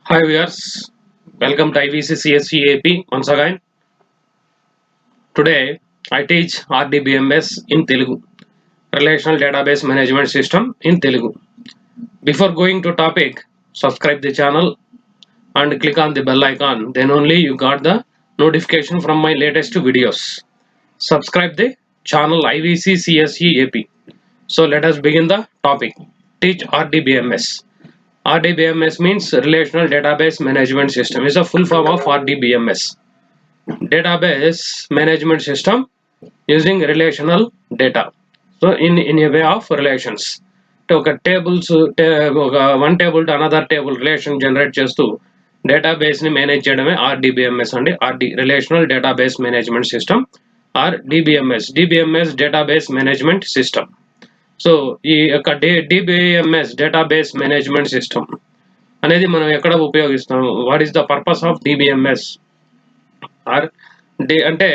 Hi viewers, welcome to IVC CSE AP once again. Today I teach RDBMS in Telugu, Relational Database Management System in Telugu. Before going to topic, subscribe the channel and click on the bell icon. Then only you got the notification from my latest videos. Subscribe the channel IVC CSE AP. So let us begin the topic. Teach RDBMS. RDBMS means Relational Database Management System. Is a full form of RDBMS. Database management system using relational data. So in a way of relations, ఒక tables ఒక one table to another table relation generate చేస్తూ database ని manage చేయడమే RDBMS అండి. RD relational database management system R DBMS database management system. So ఈ యొక్క DBMS database management system అనేది మనం ఎక్కడ ఉపయోగిస్తాం? What is the purpose of DBMS? R అంటే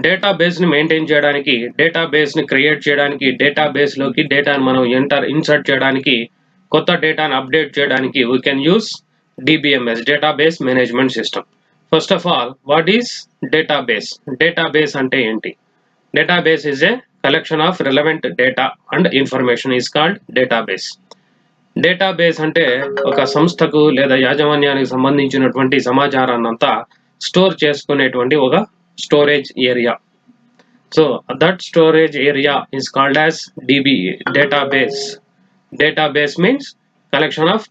డేటాబేస్ ని మెయింటైన్ చేయడానికి, డేటాబేస్ ని క్రియేట్ చేయడానికి, డేటాబేస్ లోకి డేటాను మనం ఇన్సర్ట్ చేయడానికి, కొత్త డేటాను అప్డేట్ చేయడానికి we can use DBMS database management system. First of all, what is database? Database అంటే ఏంటి? Database is a collection of relevant data and information is called database. Database అంటే ఒక సంస్థకు లేదా యాజమాన్యానికి సంబంధించినటువంటి సమాచారాన్ని అంతా స్టోర్ చేసుకునేటువంటి ఒక storage area. So that storage area is called as DB, database. Database means collection of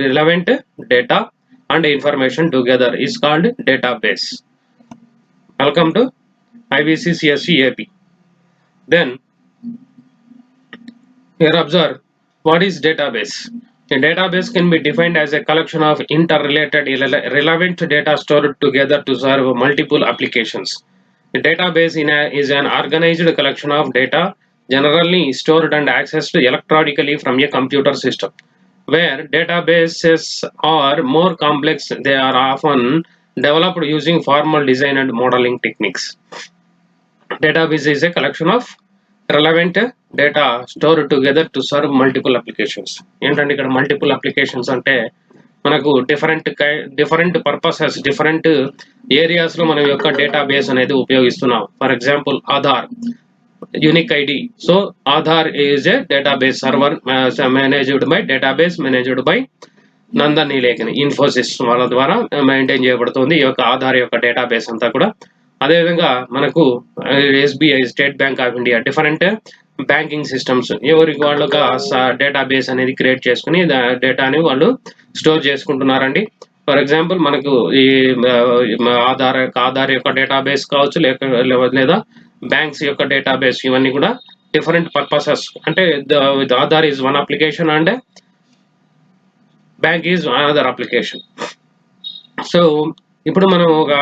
relevant data and information together is called database. Welcome to IVC CSE AP. Then here observe, what is database? A database can be defined as a collection of interrelated relevant data stored together to serve multiple applications. A database is an organized collection of data generally stored and accessed electronically from a computer system. Where databases are more complex, they are often developed using formal design and modeling techniques. Database is a collection of relevant data stored together to serve multiple applications. ఏంటంటే ఇక్కడ multiple applications అంటే మనకు different purposes, different areas లో మన యొక్క database అనేది ఉపయోగిస్తున్నాం. For example Aadhaar, unique ID. So Aadhaar is a database server managed by database managed by Nandan Nilekani, Infosys వాళ్ళ ద్వారా మెయింటైన్ చేయబడుతుంది ఈ యొక్క ఆధార్ యొక్క డేటాబేస్ అంతా కూడా. అదేవిధంగా మనకు SBI, state bank of India, different banking systems ఎవరికి వాళ్ళు ఒక డేటాబేస్ అనేది క్రియేట్ చేసుకుని డేటాని వాళ్ళు స్టోర్ చేసుకుంటున్నారండి. ఫర్ ఎగ్జాంపుల్ మనకు ఈ ఆధార్ యొక్క డేటాబేస్ కావచ్చు, లేదా బ్యాంక్స్ యొక్క డేటాబేస్, ఇవన్నీ కూడా డిఫరెంట్ పర్పసెస్. అంటే Aadhaar is one application and bank is another application. So ఇప్పుడు మనం ఒక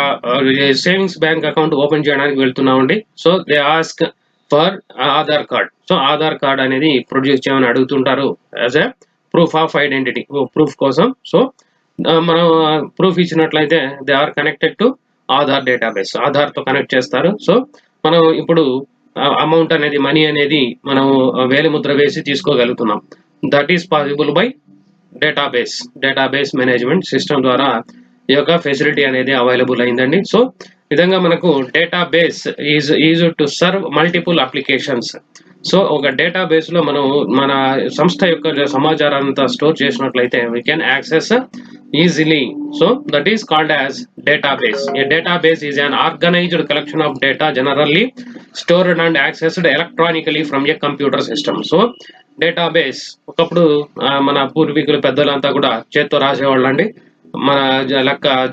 సేవింగ్స్ బ్యాంక్ అకౌంట్ ఓపెన్ చేయడానికి వెళ్తున్నామండి. So they ask for Aadhaar card. So Aadhaar card అనేది ప్రొడ్యూస్ చేయమని అడుగుతుంటారు as a proof of identity, proof కోసం. సో మనం ప్రూఫ్ ఇచ్చినట్లయితే they are connected to Aadhaar database, ఆధార్తో కనెక్ట్ చేస్తారు. సో మనం ఇప్పుడు అమౌంట్ అనేది, మనీ అనేది మనం వేలిముద్ర వేసి తీసుకోగలుగుతున్నాం. That is possible by database management system ద్వారా ఈ యొక్క ఫెసిలిటీ అనేది అవైలబుల్ అయిందండి. సో విధంగా మనకు database is to serve multiple applications. So ఒక డేటాబేస్ లో మనం మన సంస్థ యొక్క సమాచారాన్ని అంతా స్టోర్ చేసినట్లయితే we can access easily. So that is called as database. A database is an organised collection of data generally stored and accessed electronically from A computer system. So database ఒకప్పుడు మన పూర్వీకులు పెద్దలంతా కూడా చేత్తో రాసేవాళ్ళు అండి. మన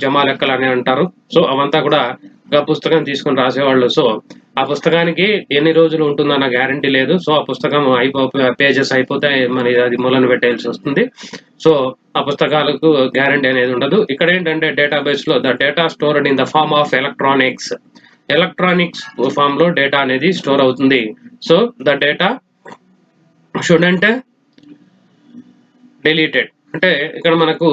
జమా లెక్కలు అని అంటారు. సో అవంతా కూడా ఒక పుస్తకం తీసుకొని రాసేవాళ్ళు. సో ఆ పుస్తకానికి ఎన్ని రోజులు ఉంటుందన్న గ్యారంటీ లేదు. సో ఆ పుస్తకం పేజెస్ అయిపోతే మన అది మూలన పెట్టేయాల్సి వస్తుంది. సో ఆ పుస్తకాలకు గ్యారంటీ అనేది ఉండదు. ఇక్కడ ఏంటంటే డేటాబేస్ లో the data stored in the form of electronics form లో డేటా అనేది స్టోర్ అవుతుంది. So the data shouldn't deleted. అంటే ఇక్కడ మనకు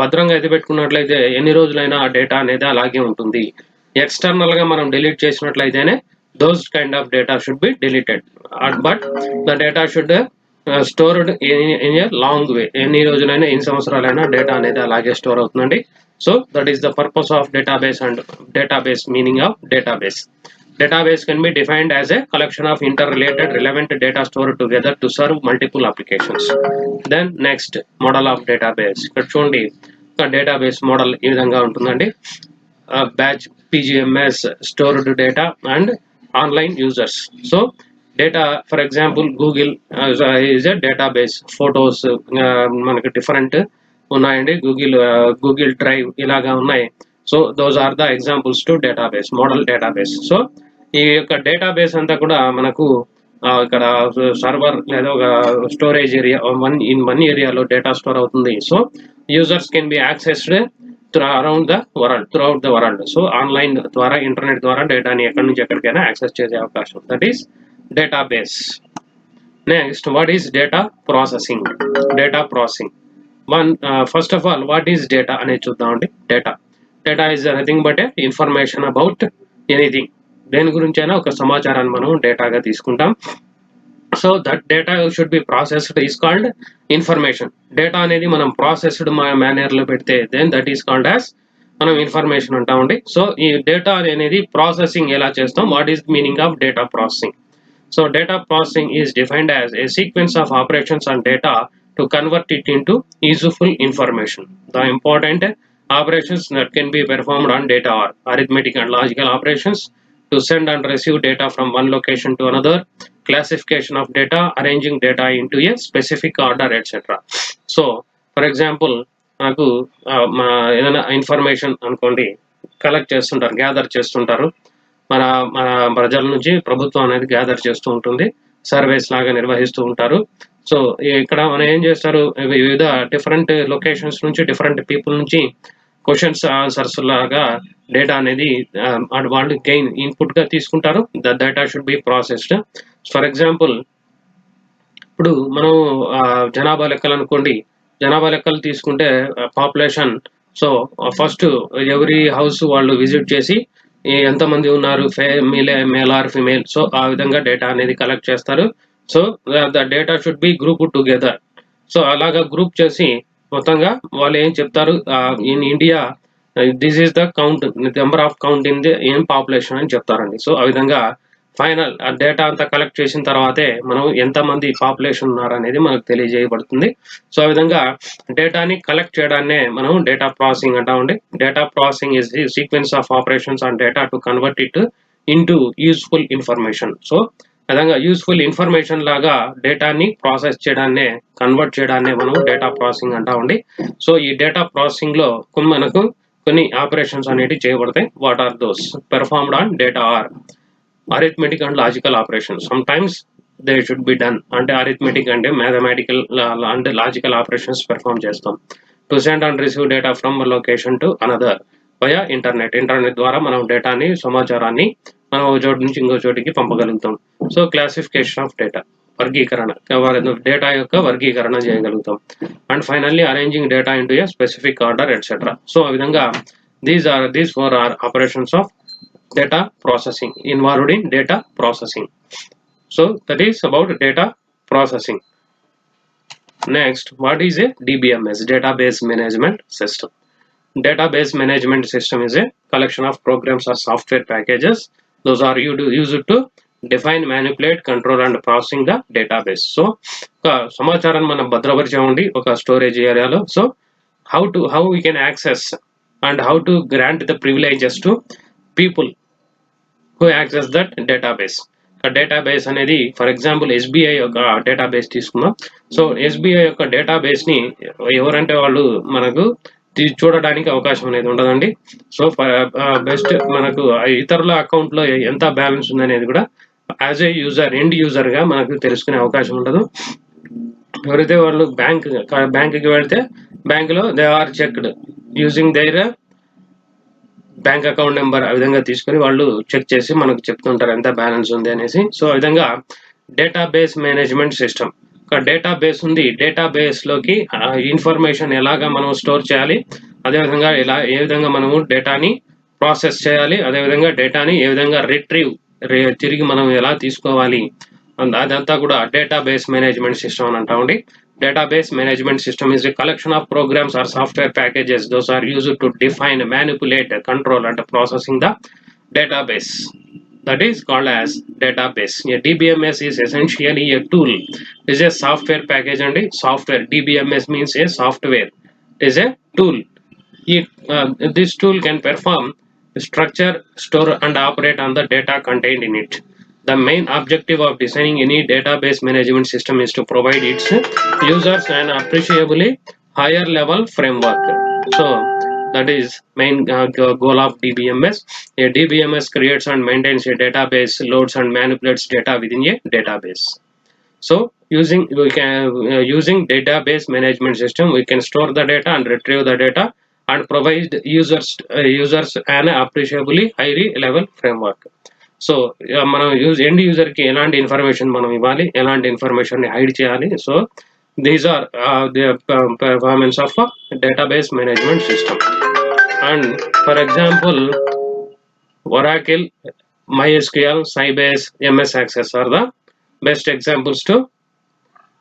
భద్రంగా ఎత్తిపెట్టుకున్నట్లయితే ఎన్ని రోజులైనా ఆ డేటా అనేది అలాగే ఉంటుంది. ఎక్స్టర్నల్ గా మనం delete చేసినట్లయితేనే those kind of data should be deleted, but the data should stored in a long way. ఎన్ని రోజులైనా ఎన్ని సంవత్సరాలైనా డేటా అనేది అలాగే స్టోర్ అవుతుందండి. So that is the purpose of database and database meaning of database. Database can be defined as a collection of interrelated relevant data stored together to serve multiple applications. Then next model of database. ఇక్కడ చూడండి database model ఈ విధంగా ఉంటుందండి. Batch, PGMS, stored data and online users. So data, for example, Google is a database. Photos మనకి different ఉన్నాయండి. Google Drive ఇలాగా ఉన్నాయి. So those are the examples to database, model database. So ఈ యొక్క database అంతా కూడా మనకు ఇక్కడ సర్వర్ లేదా ఒక స్టోరేజ్ ఏరియా వన్ ఏరియాలో డేటా స్టోర్ అవుతుంది. So users can be accessed around the world, throughout the world. So online ద్వారా, ఇంటర్నెట్ ద్వారా డేటాని ఎక్కడి నుంచి ఎక్కడికైనా యాక్సెస్ చేసే అవకాశం. That is database. Next, what is data processing? Data processing. First of all what is data అనేది చూద్దామండి. Data is nothing but A information about anything. దేని గురించి అయినా ఒక సమాచారాన్ని మనం డేటాగా తీసుకుంటాం. So that data should be processed is called information. Data అనేది మనం ప్రాసెస్డ్ మేనర్ లో పెడితే then that is called as మనం ఇన్ఫర్మేషన్ అంటామండి. సో ఈ డేటా అనేది ప్రాసెసింగ్ ఎలా చేస్తాం? What is meaning of data processing? So data processing is defined as a sequence of operations on data to convert it into useful information. The important operations that can be performed on data are arithmetic and logical operations, to send and receive data from one location to another, classification of data, arranging data into a specific order, etc. So for example, నాకు ఏదైనా information అనుకోండి collect చేస్తుంటారు, gather చేస్తుంటారు. మన మన ప్రజల నుంచి ప్రభుత్వం అనేది గ్యాదర్ చేస్తూ ఉంటుంది, సర్వేస్ లాగా నిర్వహిస్తూ ఉంటారు. సో ఇక్కడ మనం ఏం చేస్తారు, వివిధ డిఫరెంట్ లొకేషన్స్ నుంచి, డిఫరెంట్ పీపుల్ నుంచి క్వశ్చన్స్ ఆన్సర్స్ లాగా డేటా అనేది వాళ్ళు గెయిన్ ఇన్పుట్ గా తీసుకుంటారు. The data should be processed. For example, ఇప్పుడు మనం జనాభా లెక్కలు అనుకోండి. జనాభా లెక్కలు తీసుకుంటే population. So first every house వాళ్ళు విజిట్ చేసి ఎంతమంది ఉన్నారు, మేల్ ఆర్ ఫిమేల్, సో ఆ విధంగా డేటా అనేది కలెక్ట్ చేస్తారు. So the data should B group together. So అలాగా గ్రూప్ చేసి మొత్తంగా వాళ్ళు ఏం చెప్తారు, in India this is the count, number of count in population అని చెప్తారండి. సో ఆ విధంగా ఫైనల్ ఆ డేటా అంతా కలెక్ట్ చేసిన తర్వాతే మనం ఎంతమంది పాపులేషన్ ఉన్నారు అనేది మనకు తెలియజేయబడుతుంది. సో ఆ విధంగా డేటాని కలెక్ట్ చేయడాన్నే మనం డేటా ప్రాసెసింగ్ అంటామండి. Data processing is the sequence of operations on data to convert it into useful information. So విధంగా యూస్ఫుల్ ఇన్ఫర్మేషన్ లాగా డేటాని ప్రాసెస్ చేయడాన్నే, కన్వర్ట్ చేయడాన్నే మనం డేటా ప్రాసెసింగ్ అంటామండి. సో ఈ డేటా ప్రాసెసింగ్ లో మనకు కొన్ని ఆపరేషన్స్ అనేవి చేయబడతాయి. What are those? Performed on data are arithmetic and logical operations. Sometimes they should be done అంటే arithmetic అంటే mathematical and logical operations perform చేస్తాం. To send and receive data from one location to another via internet ద్వారా మనం డేటాని, సమాచారాన్ని మనం ఒక చోటు నుంచి ఇంకో చోటికి పంపగలుగుతాం. సో క్లాసిఫికేషన్ ఆఫ్ డేటా, వర్గీకరణ, డేటా యొక్క వర్గీకరణ చేయగలుగుతాం. And finally arranging data into a specific order etcetera. So ఆ విధంగా these four are operations of data processing involved in data processing. So that is about data processing. Next, what is a DBMS? Database Management System. Database Management System is a collection of programs or software packages. Those are used to define, manipulate, control and processing the database. So సమాచారాన్ని మనం భద్రపరిచామండి ఒక storage ఏరియాలో. So how we can access and how to grant the privileges to people who access that database. Database అనేది for example SBI యొక్క database తీసుకుందాం. So SBI యొక్క database ని ఎవరంటే వాళ్ళు మనకు చూడడానికి అవకాశం అనేది ఉండదండి. సో బెస్ట్ మనకు ఇతరుల అకౌంట్ లో ఎంత బ్యాలెన్స్ ఉందనేది కూడా as a user, end user గా మనకు తెలుసుకునే అవకాశం ఉండదు. ఎవరైతే వాళ్ళు బ్యాంక్కి వెళ్తే బ్యాంకులో they are checked using their bank account number, ఆ విధంగా తీసుకొని వాళ్ళు చెక్ చేసి మనకు చెప్తుంటారు ఎంత బ్యాలెన్స్ ఉంది అనేసి. సో ఆ విధంగా డేటాబేస్ మేనేజ్మెంట్ సిస్టమ్. ఒక డేటాబేస్ ఉంది, డేటాబేస్ లోకి ఇన్ఫర్మేషన్ ఎలాగా మనం స్టోర్ చేయాలి, అదేవిధంగా ఏ విధంగా మనము డేటాని ప్రాసెస్ చేయాలి, అదేవిధంగా డేటాని ఏ విధంగా తిరిగి మనం ఎలా తీసుకోవాలి అదంతా కూడా డేటాబేస్ మేనేజ్మెంట్ సిస్టమ్ అని అంటామండి. Database management system is a collection of programs or software packages. Those are used to define, manipulate, control, and processing the database. That is called as database. A DBMS is essentially a tool. It is a software package and a software. DBMS means a software. It is a tool. This tool can perform, structure, store, and operate on the data contained in it. The main objective of designing any database management system is to provide its users an appreciably higher level framework. So that is main goal of DBMS. A DBMS creates and maintains a database, loads and manipulates data within a database. So using database management system, we can store the data and retrieve the data and provide users an appreciably high level framework. So మనం end user కి ఎలాంటి information మనం ఇవ్వాలి, ఎలాంటి information ని hide చేయాలి. So these are the performance of database management system. And for example Oracle, MySQL, Sybase, MS Access are the best examples to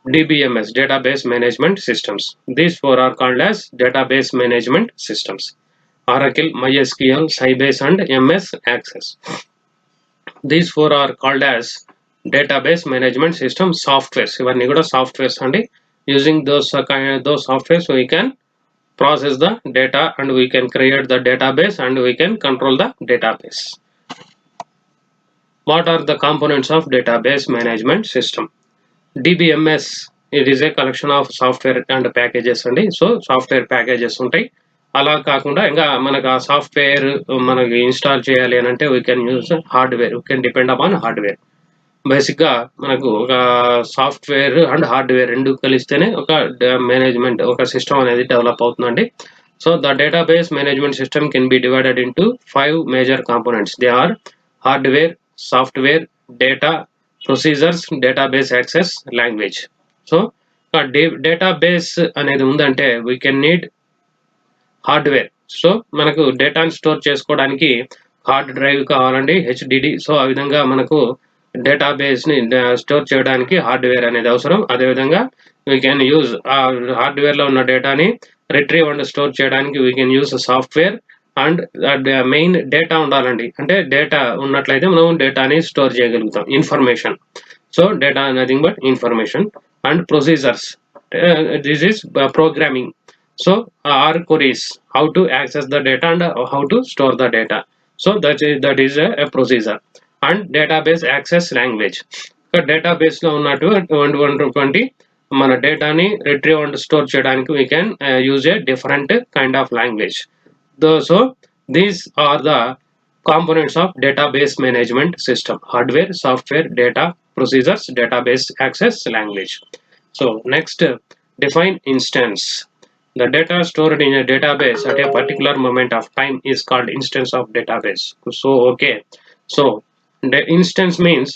DBMS, database management systems. These four are called as database management systems: Oracle, MySQL, Sybase, and MS Access. These four are called as database management system softwares. ఇవన్నీ కూడా softwares అండి. Using those softwares we can process the data and we can create the database and we can control the database. What are the components of database management system? DBMS, it is a collection of software and packages అండి. So software packages ఉంటాయి. అలా కాకుండా ఇంకా మనకు ఆ software మనకి install చేయాలి అని అంటే we can use hardware. We can depend upon hardware. బేసిక్గా మనకు ఒక సాఫ్ట్వేర్ అండ్ హార్డ్వేర్ రెండు కలిస్తేనే ఒక మేనేజ్మెంట్, ఒక సిస్టమ్ అనేది డెవలప్ అవుతుందండి. So the database management system can be divided into 5 major components. They are hardware, software, data, procedures, database access, language. So database అనేది ఉందంటే we can need hardware. So మనకు డేటాను స్టోర్ చేసుకోవడానికి hard drive కావాలండి, HDD. So ఆ విధంగా మనకు డేటాబేస్ని store చేయడానికి హార్డ్వేర్ అనేది అవసరం. అదేవిధంగా వీ కెన్ యూజ్ ఆ హార్డ్వేర్లో ఉన్న డేటాని రిట్రీవ్ అండ్ స్టోర్ చేయడానికి we can use software. And main data ఉండాలండి, అంటే డేటా ఉన్నట్లయితే మనం డేటాని స్టోర్ చేయగలుగుతాం, information. So data nothing but information. And procedures, this is programming. So our queries, how to access the data and how to store the data. So that is a procedure. And database access language. Database లో ఉన్నటువంటి మన డేటాని retrieve and store చేయడానికి we can use a different kind of language. So these are the components of database management system: hardware, software, data, procedures, database access language. So next, define instance. The data stored in a database at a particular moment of time is called instance of database. So okay, so the instance means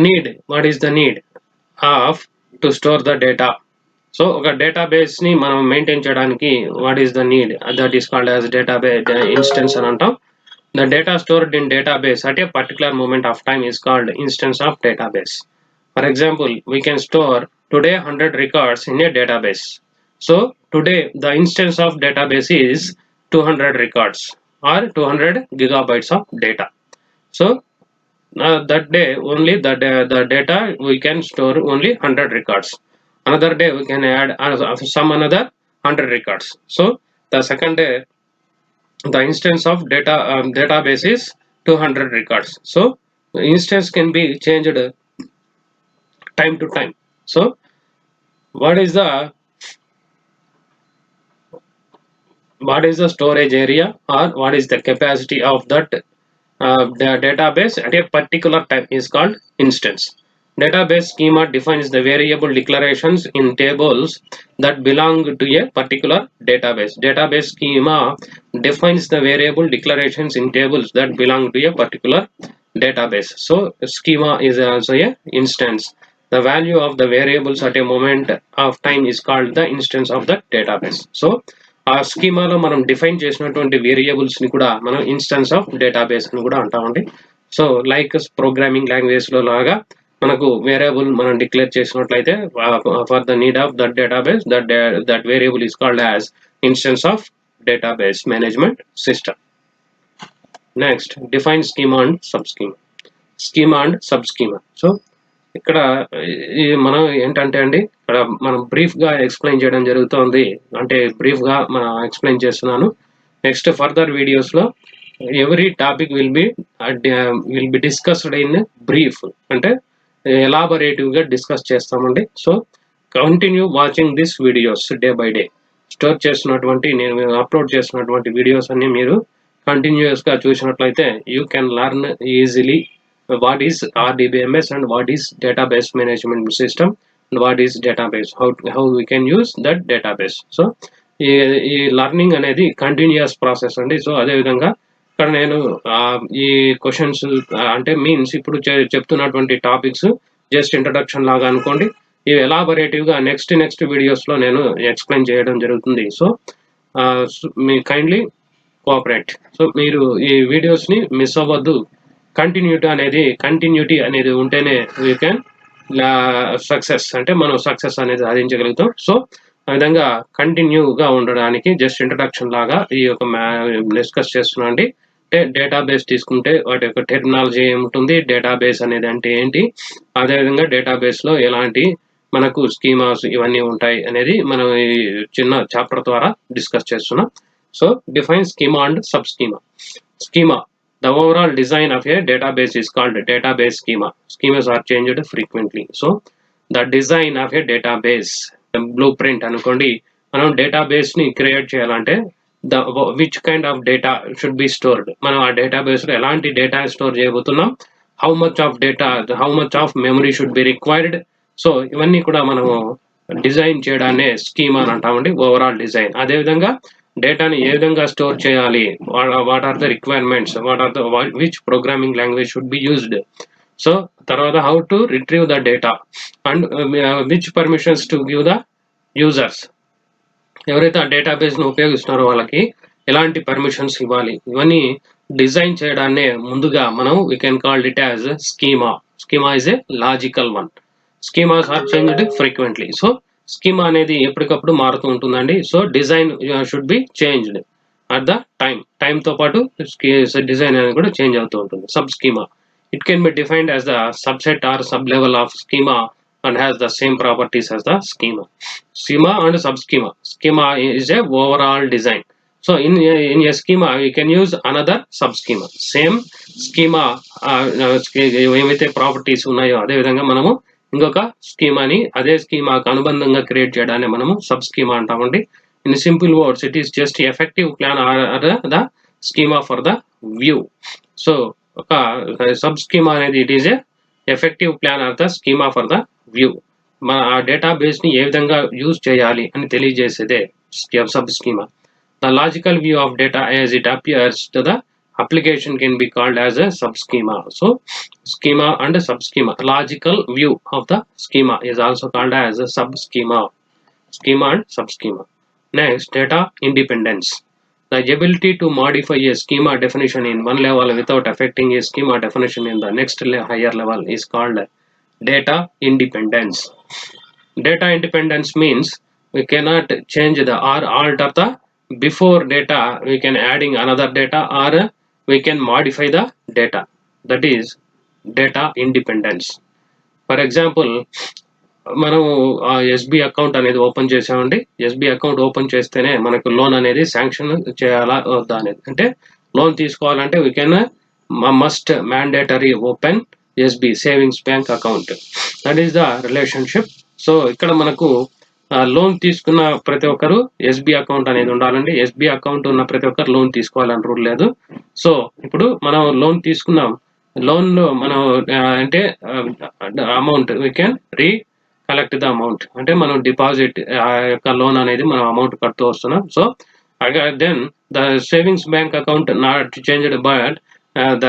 need. What is the need of to store the data? So ఒక database ని మనం maintain చేయడానికి what is the need? That is called as database instance అని అంటాం. The data stored in database at a particular moment of time is called instance of database. For example, we can store today 100 records in a database. So today the instance of database is 200 records or 200 gigabytes of data. So that day only the data we can store only 100 records. Another day we can add some another 100 records. So the second day the instance of database is 200 records. So the instance can be changed time to time. So what is the storage area or what is the capacity of that the database at a particular time is called instance. Database schema defines the variable declarations in tables that belong to a particular database. Database schema defines the variable declarations in tables that belong to a particular database. So schema is also a instance. The value of the variables at a moment of time is called the instance of the database. So ఆ స్కీమాలో మనం define చేసినటువంటి variables ని కూడా మనం instance of database అని కూడా అంటామండి. So like programming language లో లాగా మనకు వేరియబుల్ మనం డిక్లేర్ చేసినట్లయితే for the need of that database that variable is called as instance of database management system. Next define schema and sub schema and sub schema. So ఇక్కడ మనం ఏంటంటే అండి, ఇక్కడ మనం బ్రీఫ్ గా ఎక్స్ప్లెయిన్ చేయడం జరుగుతుంది, అంటే బ్రీఫ్ గా మనం ఎక్స్ప్లెయిన్ చేస్తున్నాను. నెక్స్ట్ ఫర్దర్ వీడియోస్ లో every topic will be discussed in brief, అంటే ఎలాబొరేటివ్ గా డిస్కస్ చేస్తామండి. So continue watching this videos day by day. Store చేసినటువంటి నేను అప్లోడ్ చేసినటువంటి వీడియోస్ అన్ని మీరు కంటిన్యూస్ గా చూసినట్లయితే you can learn easily what is RDBMS and what is database management system and what is database, how we can use that database. So ఈ learning అనేది continuous process అండి. సో అదే విధంగా ఇక్కడ నేను ఈ క్వశ్చన్స్ అంటే మీన్స్ ఇప్పుడు చెప్తున్నటువంటి టాపిక్స్ జస్ట్ ఇంట్రడక్షన్ లాగా అనుకోండి. ఇవి ఎలాబొరేటివ్ గా నెక్స్ట్ వీడియోస్ లో నేను ఎక్స్ప్లెయిన్ చేయడం జరుగుతుంది. సో మీ కైండ్లీ కోఆపరేట్. సో మీరు ఈ వీడియోస్ ని మిస్ అవ్వద్దు. కంటిన్యూటీ అనేది ఉంటేనే వీ కెన్ సక్సెస్, అంటే మనం సక్సెస్ అనేది సాధించగలుగుతాం. సో ఆ విధంగా కంటిన్యూగా ఉండడానికి జస్ట్ ఇంట్రడక్షన్ లాగా ఈ యొక్క డిస్కస్ చేస్తున్నా అండి. అంటే డేటాబేస్ తీసుకుంటే వాటి యొక్క టెర్మినాలజీ ఏముంటుంది, డేటాబేస్ అనేది అంటే ఏంటి, అదేవిధంగా డేటాబేస్ లో ఎలాంటి మనకు స్కీమాస్ ఇవన్నీ ఉంటాయి అనేది మనం ఈ చిన్న చాప్టర్ ద్వారా డిస్కస్ చేస్తున్నాం. So define schema and sub schema. The overall design of a database is called database schema. Schemas are changed frequently. So the design of a database, the blueprint అనుకోండి, మనం డేటాబేస్ ని create చేయాలంటే which kind of data should be stored, మనం ఆ database లో ఎలాంటి data store చేయబోతున్నాం, how much of memory should be required. So ఇవన్నీ కూడా మనము డిజైన్ చేయడాన్ని స్కీమా అని అంటామండి, ఓవరాల్ డిజైన్. అదేవిధంగా డేటాని ఏ విధంగా స్టోర్ చేయాలి, what are the requirements, which programming language should be used. So తర్వాత how to retrieve the data and which permissions to give the users, ఎవరైతే ఆ డేటాబేస్ ను ఉపయోగిస్తున్నారో వాళ్ళకి ఎలాంటి పర్మిషన్స్ ఇవ్వాలి, ఇవన్నీ డిజైన్ చేయడాన్నే ముందుగా మనం we can call it as schema is a logical one. Schemas are changed frequently. So schema అనేది ఎప్పటికప్పుడు మారుతూ ఉంటుందండి. So design should be changed at the time తో పాటు డిజైన్ అనేది కూడా చేంజ్ అవుతూ ఉంటుంది. Sub schema, it can be defined as the subset or sub level of schema and has the same properties as the schema and sub schema is a overall design. So in a schema we can use another sub schema, same schema ఏమైతే properties ఉన్నాయో అదే విధంగా మనము ఇంకొక స్కీమాని అదే స్కీమాకు అనుబంధంగా create చేయడాన్ని మనము సబ్ స్కీమా అంటామండి. In simple words it is just effective plan or the schema for the view. So ఒక సబ్ స్కీమా అనేది it is a effective plan or the schema for the view. మన ఆ database ని ఏ విధంగా use చేయాలి అని తెలియజేసేదే sub schema. The logical view of data as it appears to the application can be called as a sub-schema. So schema and sub-schema, logical view of the schema is also called as a sub-schema. Schema and sub-schema. Next, data independence. The ability to modify a schema definition in one level without affecting a schema definition in the next higher level is called data independence. Data independence means we cannot change the or alter the before data, we can adding another data or we can modify the data. That is data independence. For example, మనం SB account అనేది open చేసామండి. SB account open చేస్తేనే మనకు loan అనేది sanction చేయాలా వద్దా అనేది, అంటే లోన్ తీసుకోవాలంటే we can must mandatory open SB savings bank account. That is the relationship. So ఇక్కడ మనకు లోన్ తీసుకున్న ప్రతి ఒక్కరు ఎస్బీ అకౌంట్ అనేది ఉండాలండి. ఎస్బీ అకౌంట్ ఉన్న ప్రతి ఒక్కరు లోన్ తీసుకోవాలని రూల్ లేదు. సో ఇప్పుడు మనం లోన్ తీసుకున్నాం, లోన్ లో మనం అంటే amount we can collect the amount, అంటే మనం డిపాజిట్ యొక్క లోన్ అనేది మనం అమౌంట్ కడుతూ వస్తున్నాం. So then the savings bank account not changed but the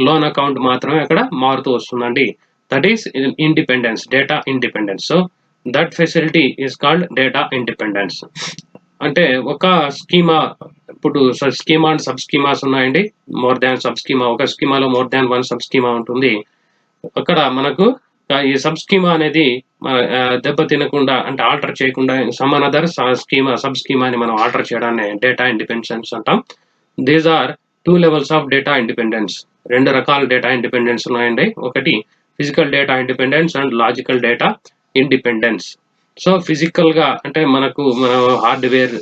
loan account మాత్రమే అక్కడ మారుతూ వస్తుందండి. That is independence, data independence. So that facility is called data independence. అంటే ఒక స్కీమా, ఇప్పుడు స్కీమా అండ్ సబ్ స్కీమాస్ ఉన్నాయండి. మోర్ దాన్ సబ్ స్కీమా, ఒక స్కీమాలో more than one sub schema ఉంటుంది. అక్కడ మనకు ఈ సబ్ స్కీమా అనేది దెబ్బ తినకుండా, అంటే ఆల్టర్ చేయకుండా some another schema sub schema అని మనం ఆల్టర్ చేయడాన్ని డేటా ఇండిపెండెన్స్ అంటాం. These are 2 levels of data independence. 2 రకాల డేటా ఇండిపెండెన్స్ ఉన్నాయండి. ఒకటి physical data independence and logical data independence. So physical గా అంటే మనకు మన హార్డ్వేర్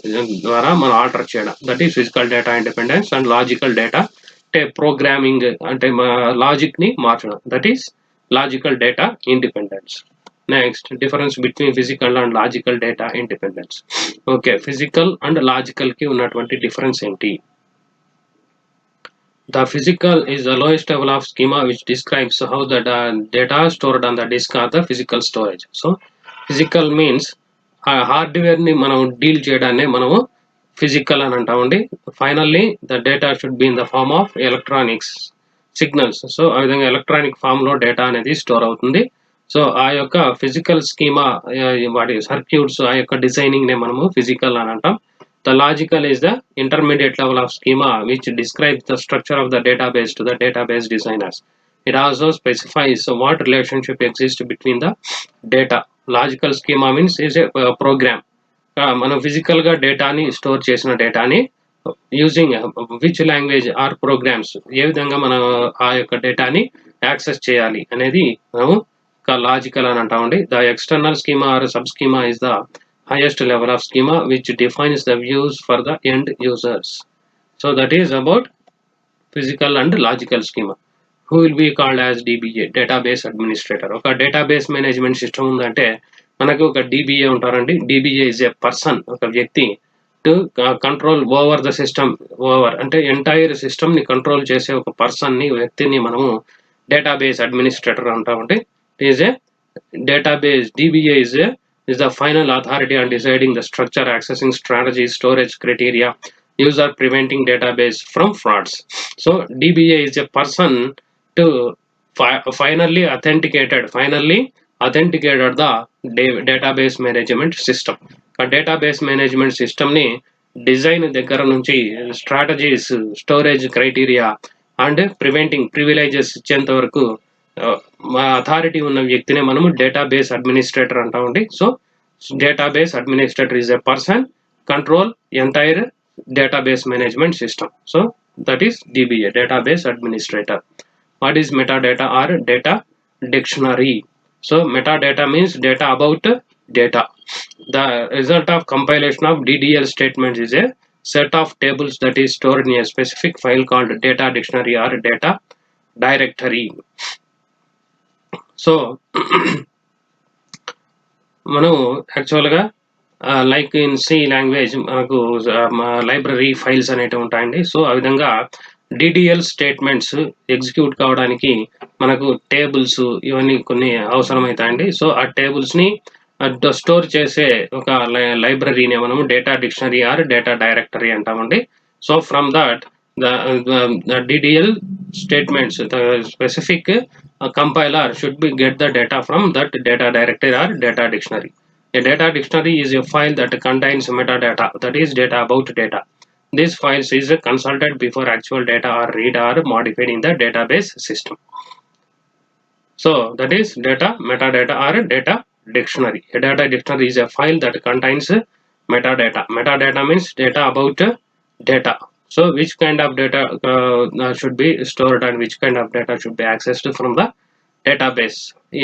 ద్వారా మనం ఆల్టర్ చేయడం, that is physical data independence. And logical data అంటే ప్రోగ్రామింగ్, అంటే లాజిక్ ని మార్చడం, that is logical data independence. Next, difference between physical and logical data independence. Okay, physical and logical కి ఉన్నటువంటి డిఫరెన్స్ ఏంటి? The physical is the lowest level of schema which describes how the data stored on the disk or the physical storage. So physical means hardware ని మనం deal చేయడాన్ని మనము physical అని అంటామండి. Finally the data should be in the form of electronics signals. So ఆ విధంగా electronic form లో data అనేది స్టోర్ అవుతుంది. సో ఆ యొక్క ఫిజికల్ స్కీమా, వాటి సర్క్యూట్స్, ఆ యొక్క డిజైనింగ్ నే మనము ఫిజికల్ అని అంటాం. The logical is the intermediate level of schema which describes the structure of the database to the database designers. It also specifies what relationship exists between the data. Logical schema means is a program. మనం physical గా డేటాని store చేసిన డేటాని using which language or programs, ఏ విధంగా మనం ఆ యొక్క డేటాని యాక్సెస్ చేయాలి అనేది మనము లాజికల్ అని అంటామండి. The external schema or sub schema is the highest level of schema which defines the views for the end users. So that is about physical and logical schema. Who will be called as DBA, database administrator. ఒక database management system ఉందంటే మనకు ఒక DBA ఉంటారండి. DBA is a person, ఒక వ్యక్తి, to control over the system. Over అంటే entire system ని control చేసే ఒక పర్సన్ ని, వ్యక్తిని మనము డేటాబేస్ అడ్మినిస్ట్రేటర్ అంటామండి. Is a database, DBA is the final authority on deciding the structure, accessing strategies, storage criteria, user preventing database from frauds. So DBA is a person to finally authenticated the database management system. A database management system ni design దగ్గర నుంచి strategies, storage criteria and preventing privileges ఇచ్చేంత వరకు authority ఉన్న వ్యక్తినే మనము database administrator అంటామండి. So database administrator is a person control entire database management system. So that is DBA, database administrator. What is metadata or data dictionary? So metadata means data about data. The result of compilation of DDL statements is a set of tables that is stored in a specific file called data dictionary or data directory. So మనం యాక్చువల్గా like in C language మనకు library files అనేవి ఉంటాయండి. So ఆ విధంగా DDL statements execute కావడానికి మనకు tables ఇవన్నీ కొన్ని అవసరమవుతాయండి. సో ఆ టేబుల్స్ని స్టోర్ చేసే ఒక లైబ్రరీని మనము data dictionary or data directory అంటామండి. So from that the DDL statements, the specific compiler should be get the data from that data directory or data dictionary. A data dictionary is a file that contains metadata, that is data about data. This files is consulted before actual data are read or modified in the database system. So that is data metadata or data dictionary. A data dictionary is a file that contains metadata. Metadata means data about data. So which kind of data should be stored and which kind of data should be accessed from the database.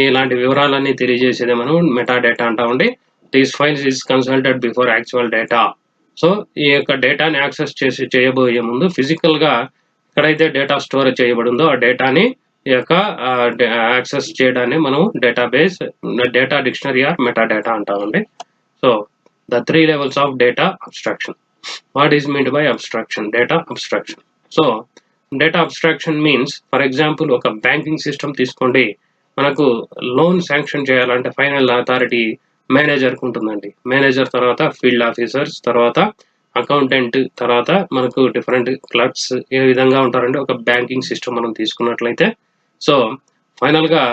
ఇలాంటి వివరాలన్నీ తెలియజేసేది మనం metadata అంటామండి. These files is consulted before actual data. So ఈ యొక్క డేటాని access చేయబోయే ముందు ఫిజికల్ గా ఎక్కడైతే డేటా స్టోర్ చేయబడిందో ఆ డేటాని యొక్క యాక్సెస్ చేయడాన్ని మనం database, data dictionary or metadata అంటామండి. So the 3 levels of data abstraction. What is meant by abstraction? Data abstraction. So data abstraction means, for example, ఒక బ్యాంకింగ్ సిస్టమ్ తీసుకోండి. మనకు లోన్ శాంక్షన్ చేయాలంటే ఫైనల్ అథారిటీ మేనేజర్కి ఉంటుందండి. Manager తర్వాత field officers, తర్వాత accountant, తర్వాత మనకు డిఫరెంట్ క్లర్క్స్, ఏ విధంగా ఉంటారండి ఒక బ్యాంకింగ్ సిస్టమ్ మనం తీసుకున్నట్లయితే. సో ఫైనల్ గా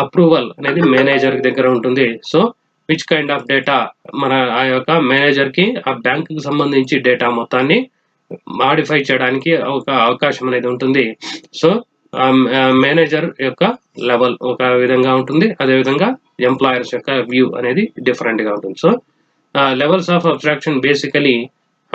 అప్రూవల్ అనేది మేనేజర్ దగ్గర ఉంటుంది. So which kind of data మన ఆ యొక్క మేనేజర్కి ఆ బ్యాంకుకి సంబంధించి డేటా మొత్తాన్ని మాడిఫై చేయడానికి ఒక అవకాశం అనేది ఉంటుంది. సో మేనేజర్ యొక్క లెవెల్ ఒక విధంగా ఉంటుంది, అదేవిధంగా ఎంప్లాయర్స్ యొక్క వ్యూ అనేది డిఫరెంట్గా ఉంటుంది. So levels of abstraction basically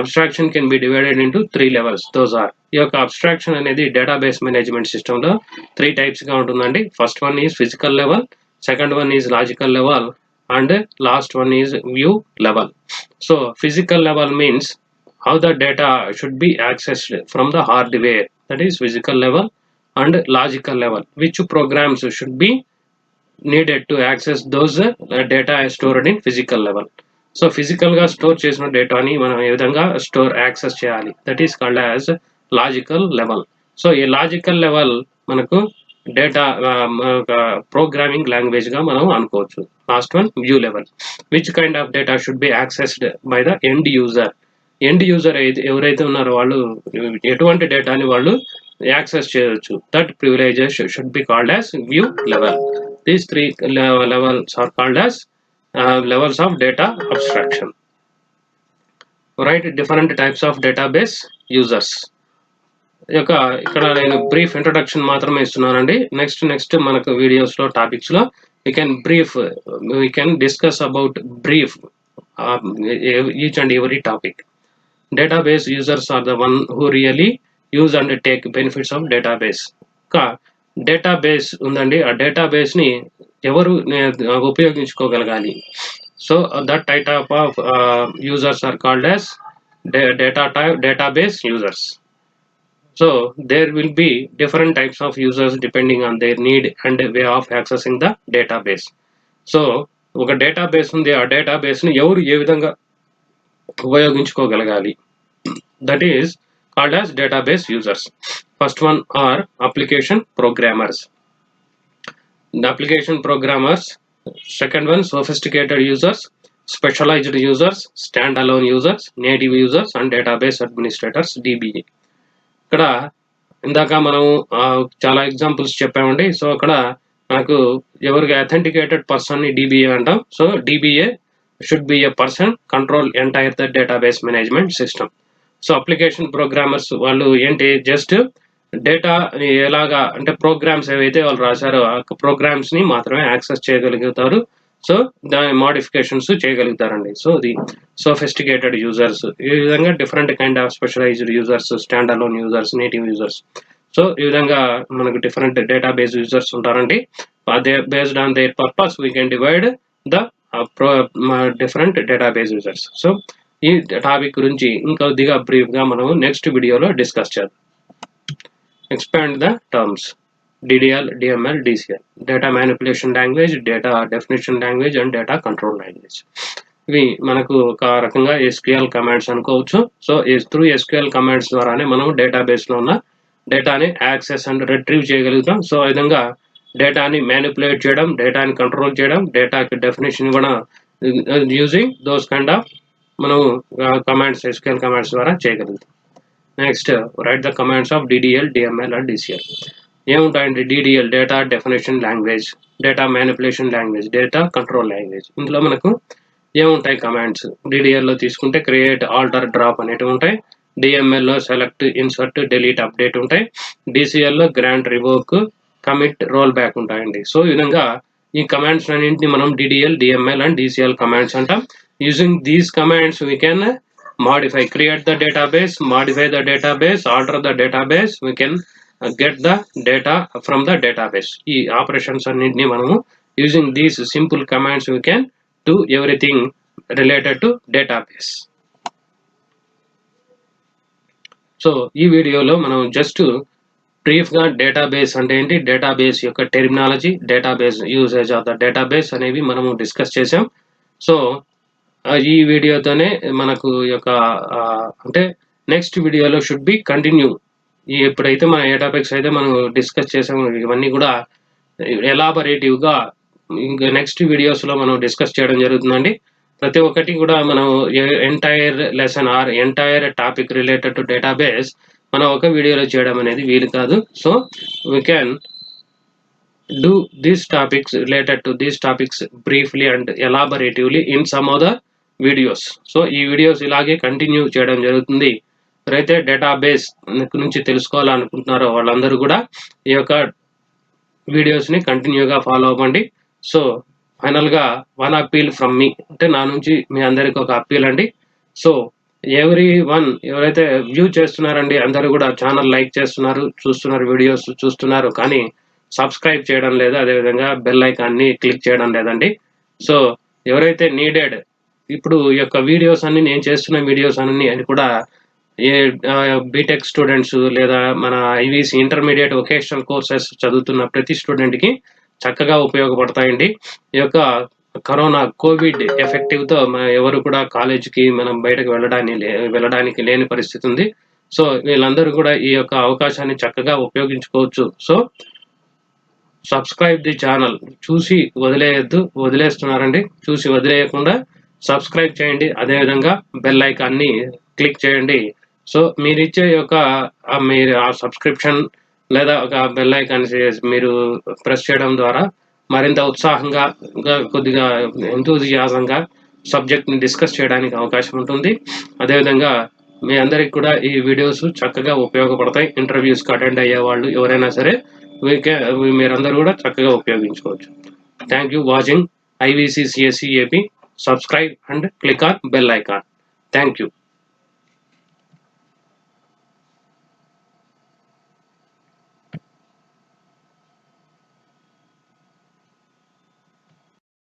abstraction can be divided into 3 levels. Those are ఈ యొక్క అబ్స్ట్రాక్షన్ అనేది డేటాబేస్ మేనేజ్మెంట్ సిస్టంలో 3 టైప్స్గా ఉంటుందండి. First one is physical level, second one is logical level, and last one is view level. So physical level means how the data should be accessed from the hardware, that is physical level, and logical level, which programs should be needed to access those data stored in physical level. So physical ga store chesina data ni manam ee vidhanga store access cheyali, that is called as logical level. So ee logical level manaku data programming language గా మనం అనుకోవచ్చు. Last one view level, which kind of data should B accessed by the end user. End user ఎవరైతే ఉన్నారో వాళ్ళు ఎటువంటి డేటాని వాళ్ళు access చేయవచ్చు. That privileges should be called as view level. These 3 levels are called as levels of data abstraction. Right, different types of database users. ఇక్కడ నేను brief introduction మాత్రమే ఇస్తున్నానండి. నెక్స్ట్ మనకు వీడియోస్లో టాపిక్స్లో we can discuss about brief each and every topic. Database users are the one who really use and take benefits of database. Database ఉందండి, ఆ database ని ఎవరు ఉపయోగించుకోగలగాలి. So that type of users are called as database users. So there will be different types of users depending on their need and way of accessing the database. So ఒక database ఉంది, ఆ database ని ఎవరు ఏ విధంగా ఉపయోగించుకోగలగాలి, that is called as database users. First one or application programmers. The application programmers. Second one, sophisticated users, specialized users, standalone users, native users, and database administrators, DBA. ఇక్కడ ఇందాక మనం చాలా ఎగ్జాంపుల్స్ చెప్పామండి. సో అక్కడ మనకు ఎవరికి అథెంటికేటెడ్ పర్సన్ ని DBA అంటాం. So DBA should be a person control entire the database management system. So application programmers వాళ్ళు ఏంటి, జస్ట్ డేటా ఎలాగా అంటే ప్రోగ్రామ్స్ ఏవైతే వాళ్ళు రాశారో ఆ ప్రోగ్రామ్స్ ని మాత్రమే యాక్సెస్ చేయగలుగుతారు. సో దాని మోడిఫికేషన్స్ చేయగలుగుతారండి. సో ఇది సోఫిస్టికేటెడ్ యూజర్స్. ఈ విధంగా different kind of specialized users, stand alone users, native users. So ఈ విధంగా మనకు డిఫరెంట్ డేటాబేస్ యూజర్స్ ఉంటారండి. అదే based on their purpose we can divide the different database users. So ఈ టాపిక్ గురించి ఇంకొద్దిగా బ్రీఫ్ గా మనం నెక్స్ట్ వీడియోలో డిస్కస్ చేద్దాం. Expand the terms DDL, DML, DCL, data manipulation language, data definition language, and data control language. ఇవి మనకు ఒక రకంగా SQL కమాండ్స్ అనుకోవచ్చు. సో త్రూ SQL కమాండ్స్ ద్వారానే మనం డేటాబేస్లో ఉన్న డేటాని యాక్సెస్ అండ్ రిట్రీవ్ చేయగలుగుతాం. సో ఆ విధంగా డేటాని మ్యానిపులేట్ చేయడం, డేటాని కంట్రోల్ చేయడం, డేటాకి డెఫినేషన్ కూడా యూజింగ్ దోస్ కైండ్ ఆఫ్ మనం కమాండ్స్ SQL కమాండ్స్ ద్వారా చేయగలుగుతాం. Next right the commands of DDL, DML and DCL. ఏముంటాయండి? DDL data definition language, data manipulation language, data control language. ఇందులో మనకు ఏముంటాయి కమాండ్స్? DDLలో తీసుకుంటే క్రియేట్, ఆల్టర్, డ్రాప్ అనేటివి ఉంటాయి. DMLలో సెలెక్ట్, ఇన్సర్ట్, డిలీట్, అప్డేట్ ఉంటాయి. DCLలో grant, revoke, commit, roll back ఉంటాయండి. సో ఈ విధంగా ఈ కమాండ్స్ అన్నింటినీ మనం DDL, DML and DCL commands అంటాం. Using these commands we can modify, create the database, modify the database, alter the database, we can get the data from the database. ఈ operations అన్నింటినీ మనము using these simple commands we can do everything related to database. So ఈ వీడియోలో మనం just brief గా database అంటే ఏంటి, database యొక్క terminology, database usage of the database అనేవి మనము డిస్కస్ చేసాం. సో ఈ వీడియోతోనే మనకు యొక్క అంటే నెక్స్ట్ వీడియోలో షుడ్ బి కంటిన్యూ. ఎప్పుడైతే మన ఏ టాపిక్స్ అయితే మనం డిస్కస్ చేసాము ఇవన్నీ కూడా ఎలాబరేటివ్గా ఇంకా నెక్స్ట్ వీడియోస్లో మనం డిస్కస్ చేయడం జరుగుతుందండి. ప్రతి ఒక్కటి కూడా మనం entire lesson or entire topic related to database మనం ఒక వీడియోలో చేయడం అనేది వీలు కాదు. So we can do these topics related to these topics briefly and elaboratively in some other videos. So ఈ వీడియోస్ ఇలాగే కంటిన్యూ చేయడం జరుగుతుంది. ఎవరైతే డేటాబేస్ నుంచి తెలుసుకోవాలనుకుంటున్నారో వాళ్ళందరూ కూడా ఈ యొక్క వీడియోస్ని కంటిన్యూగా ఫాలో అవ్వండి. సో ఫైనల్గా వన్ అప్పీల్ ఫ్రమ్ మీ, అంటే నా నుంచి మీ అందరికి ఒక అప్పీల్ అండి. సో ఎవ్రీ వన్ ఎవరైతే వ్యూ చేస్తున్నారండి అందరూ కూడా ఛానల్ లైక్ చేస్తున్నారు, చూస్తున్నారు, వీడియోస్ చూస్తున్నారు, కానీ సబ్స్క్రైబ్ చేయడం లేదు, అదేవిధంగా బెల్ ఐకాన్ని క్లిక్ చేయడం లేదండి. సో ఎవరైతే నీడెడ్ ఇప్పుడు ఈ యొక్క వీడియోస్ అన్ని నేను చేస్తున్న వీడియోస్ అన్ని అది కూడా ఏ బీటెక్ స్టూడెంట్స్ లేదా మన ఐవీసీ ఇంటర్మీడియట్ వొకేషనల్ కోర్సెస్ చదువుతున్న ప్రతి స్టూడెంట్కి చక్కగా ఉపయోగపడతాయండి. ఈ యొక్క కరోనా కోవిడ్ ఎఫెక్టివ్తో ఎవరు కూడా కాలేజీకి మనం బయటకు వెళ్ళడానికి లేని పరిస్థితి ఉంది. సో వీళ్ళందరూ కూడా ఈ యొక్క అవకాశాన్ని చక్కగా ఉపయోగించుకోవచ్చు. So subscribe the channel. చూసి వదిలేస్తున్నారండి, చూసి వదిలేయకుండా సబ్స్క్రైబ్ చేయండి, అదేవిధంగా బెల్ ఐకాన్ని క్లిక్ చేయండి. సో మీరు ఇచ్చే యొక్క మీరు ఆ సబ్స్క్రిప్షన్ లేదా ఒక బెల్ ఐకాన్ మీరు ప్రెస్ చేయడం ద్వారా మరింత ఉత్సాహంగా కొద్దిగా ఎంతూజియాజంగా సబ్జెక్ట్ని డిస్కస్ చేయడానికి అవకాశం ఉంటుంది. అదేవిధంగా మీ అందరికి కూడా ఈ వీడియోస్ చక్కగా ఉపయోగపడతాయి. ఇంటర్వ్యూస్కి అటెండ్ అయ్యే వాళ్ళు ఎవరైనా సరే మీరందరూ కూడా చక్కగా ఉపయోగించుకోవచ్చు. Thank you watching IVC CSE AP. Subscribe and click on bell icon. Thank you.